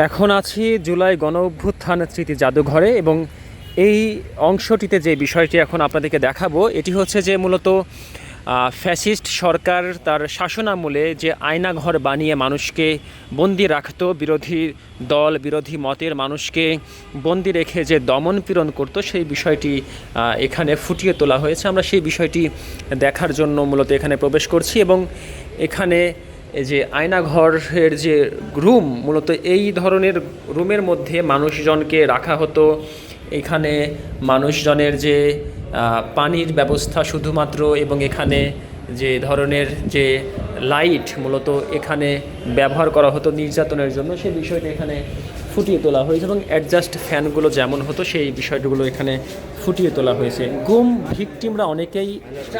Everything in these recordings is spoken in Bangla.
এখন আছি জুলাই গণঅভ্যুত্থান স্মৃতি জাদুঘরে এবং এই অংশটিতে যে বিষয়টি এখন আপনাদেরকে দেখাবো এটি হচ্ছে যে মূলত ফ্যাসিস্ট সরকার তার শাসনামলে যে আয়নাঘর বানিয়ে মানুষকে বন্দি রাখত, বিরোধী দল বিরোধী মতের মানুষকে বন্দি রেখে যে দমন পীড়ন করতো সেই বিষয়টি এখানে ফুটিয়ে তোলা হয়েছে। আমরা সেই বিষয়টি দেখার জন্য মূলত এখানে প্রবেশ করছি এবং এখানে এই যে আয়নাঘরের যে রুম, মূলত এই ধরনের রুমের মধ্যে মানুষজনকে রাখা হতো। এখানে মানুষজনের যে পানির ব্যবস্থা শুধুমাত্র এবং এখানে যে ধরনের যে লাইট মূলত এখানে ব্যবহার করা হতো নির্যাতনের জন্য, সেই বিষয়টি এখানে ফুটিয়ে তোলা হয়েছে এবং অ্যাডজাস্ট ফ্যানগুলো যেমন হতো সেই বিষয়গুলো এখানে ফুটিয়ে তোলা হয়েছে। গুম ভিকটিমরা অনেকেই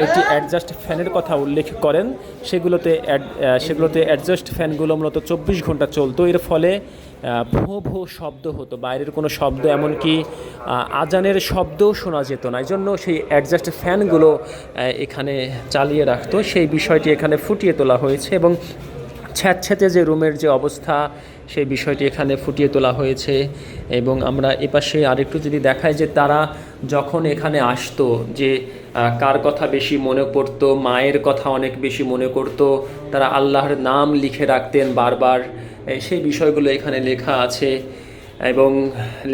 একটি অ্যাডজাস্ট ফ্যানের কথা উল্লেখ করেন। সেগুলোতে অ্যাডজাস্ট ফ্যানগুলো মূলত 24 ঘন্টা চলতো। এর ফলে ভো ভো শব্দ হতো, বাইরের কোনো শব্দ এমনকি আজানের শব্দও শোনা যেত না। এই জন্য সেই অ্যাডজাস্ট ফ্যানগুলো এখানে চালিয়ে রাখতো, সেই বিষয়টি এখানে ফুটিয়ে তোলা হয়েছে এবং ছ্যাঁতছ্যাঁতে যে রুমের যে অবস্থা সেই বিষয়টি এখানে ফুটিয়ে তোলা হয়েছে। এবং আমরা এপাশে আরেকটু যদি দেখাই যে তারা যখন এখানে আসতো যে কার কথা বেশি মনে পড়তো, মায়ের কথা অনেক বেশি মনে করতো, তারা আল্লাহর নাম লিখে রাখতেন বারবার, সেই বিষয়গুলো এখানে লেখা আছে। এবং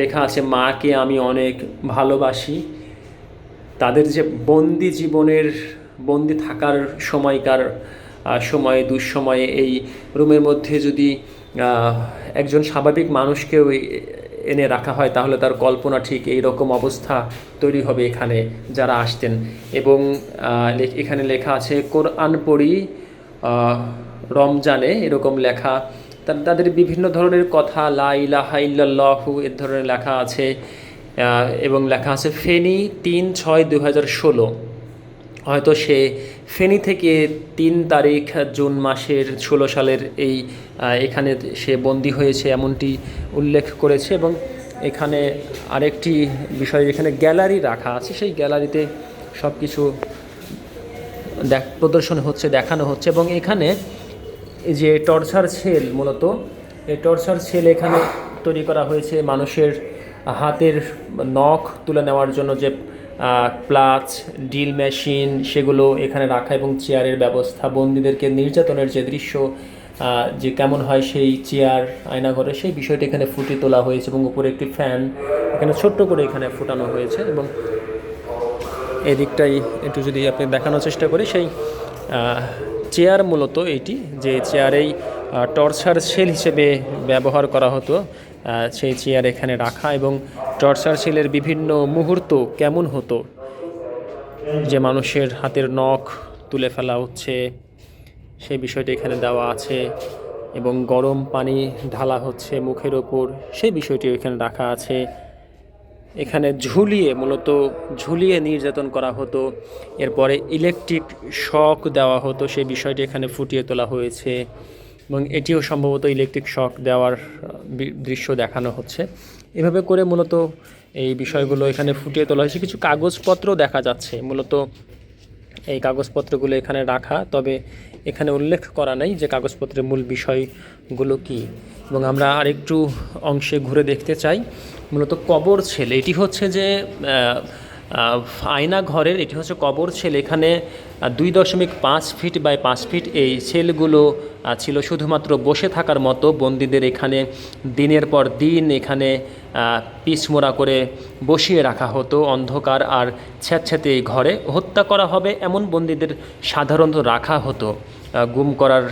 লেখা আছে মাকে আমি অনেক ভালোবাসি। তাদের যে বন্দি জীবনের বন্দি থাকার সময়ে দুঃসময়ে এই রুমের মধ্যে যদি একজন স্বাভাবিক মানুষকেও এনে রাখা হয় তাহলে তার কল্পনা ঠিক এই রকম অবস্থা তৈরি হবে এখানে যারা আসতেন। এবং এখানে লেখা আছে কোরআন পড়ি রমজানে, এরকম লেখা। তাদের বিভিন্ন ধরনের কথা, লা ইলাহা ইল্লাল্লাহু এর ধরনের লেখা আছে। এবং লেখা আছে ফেনী 3/6/2016। হয়তো সে ফেনী থেকে 3 তারিখ জুন মাসের 16 সালের এখানে সে বন্দী হয়েছে এমনটি উল্লেখ করেছে। এবং এখানে আরেকটি বিষয়, এখানে গ্যালারি রাখা আছে, সেই গ্যালারিতে সব কিছু প্রদর্শন হচ্ছে, দেখানো হচ্ছে। এবং এখানে এই যে টর্চার সেল, মূলত এই টর্চার সেল এখানে তৈরি করা হয়েছে মানুষের হাতের নখ তুলে নেওয়ার জন্য যে প্লাচ ড্রিল মেশিন সেগুলো এখানে রাখা এবং চেয়ারের ব্যবস্থা, বন্দীদেরকে নির্যাতনের যে দৃশ্য যে কেমন হয় সেই চেয়ার আয়নাঘরে, সেই বিষয়টি এখানে ফুটিয়ে তোলা হয়েছে। এবং উপরে একটি ফ্যান এখানে ছোট্ট করে এখানে ফুটানো হয়েছে। এবং এই দিকটাই একটু যদি আপনি দেখানোর চেষ্টা করি, সেই চেয়ার মূলত এইটি যে চেয়ারেই টর্চার সেল হিসেবে ব্যবহার করা হতো, সেই চেয়ার এখানে রাখা। এবং টর্চার সেলের বিভিন্ন মুহূর্ত কেমন হতো, যে মানুষের হাতের নখ তুলে ফেলা হচ্ছে সেই বিষয়টি এখানে দেওয়া আছে। এবং গরম পানি ঢালা হচ্ছে মুখের ওপর, সেই বিষয়টি এখানে রাখা আছে। এখানে মূলত ঝুলিয়ে নির্যাতন করা হতো। এরপরে ইলেকট্রিক শক দেওয়া হতো, সেই বিষয়টি এখানে ফুটিয়ে তোলা হয়েছে। এবং এটিও সম্ভবত ইলেকট্রিক শক দেওয়ার দৃশ্য দেখানো হচ্ছে। এভাবে করে মূলত এই বিষয়গুলো এখানে ফুটিয়ে তোলা হয়েছে। কিছু কাগজপত্র দেখা যাচ্ছে, মূলত এই কাগজপত্রগুলো এখানে রাখা, তবে এখানে উল্লেখ করা নাই যে কাগজপত্রের মূল বিষয়গুলো কী। এবং আমরা আরেকটু অংশে ঘুরে দেখতে চাই, মূলত কবর ছেল। এটি হচ্ছে যে আয়না ঘরের, এটি হচ্ছে কবর ছেল। এখানে 2.5 ফিট বাই 5 ফিট এই ছেলগুলো ছিল শুধুমাত্র বসে থাকার মতো। বন্দীদের এখানে দিনের পর দিন এখানে পিছমোড়া করে বসিয়ে রাখা হতো অন্ধকার আর ছ্যাঁতছ্যাঁতে এই ঘরে। হত্যা করা হবে এমন বন্দীদের সাধারণত রাখা হতো। গুম করার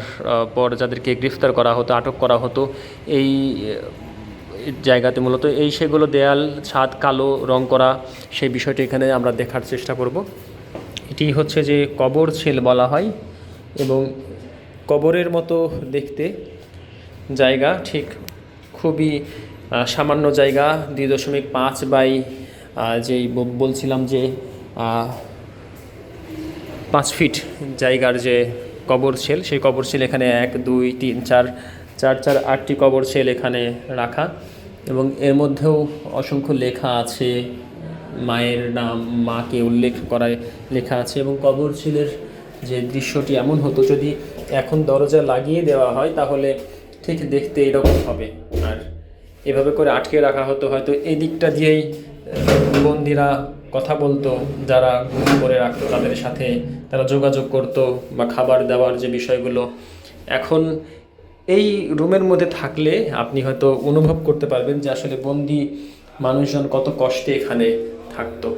পর যাদেরকে গ্রেফতার করা হতো, আটক করা হতো এই জায়গাতে, মূলত সেগুলো দেয়াল ছাদ কালো রং করা, সেই বিষয়টি এখানে আমরা দেখার চেষ্টা করব। এটি হচ্ছে যে কবর ছেল বলা হয়। এবং কবরের মতো দেখতে জায়গা, ঠিক খুবই সামান্য জায়গা, 2.5 বাই যেই বলছিলাম যে 5 ফিট জায়গার যে কবর ছেল, সেই কবর ছেল এখানে 1 2 3 4 8টি কবর ছেল এখানে রাখা। এবং এর মধ্যেও অসংখ্য লেখা আছে, মায়ের নাম, মাকে উল্লেখ করায় লেখা আছে। এবং কবর ছেলের যে দৃশ্যটি এমন হতো, যদি এখন দরজা লাগিয়ে দেওয়া হয় তাহলে ঠিক দেখতে এরকম হবে। আর এভাবে করে আটকে রাখা হতো, হয়তো এই দিকটা দিয়েই বন্দিরা কথা বলতো, যারা গুম করে রাখতো তাদের সাথে তারা যোগাযোগ করতো বা খাবার দেওয়ার যে বিষয়গুলো। এখন এই রুমের মধ্যে থাকলে আপনি হয়তো অনুভব করতে পারবেন যে আসলে বন্দি মানুষজন কত কষ্টে এখানে থাকতো।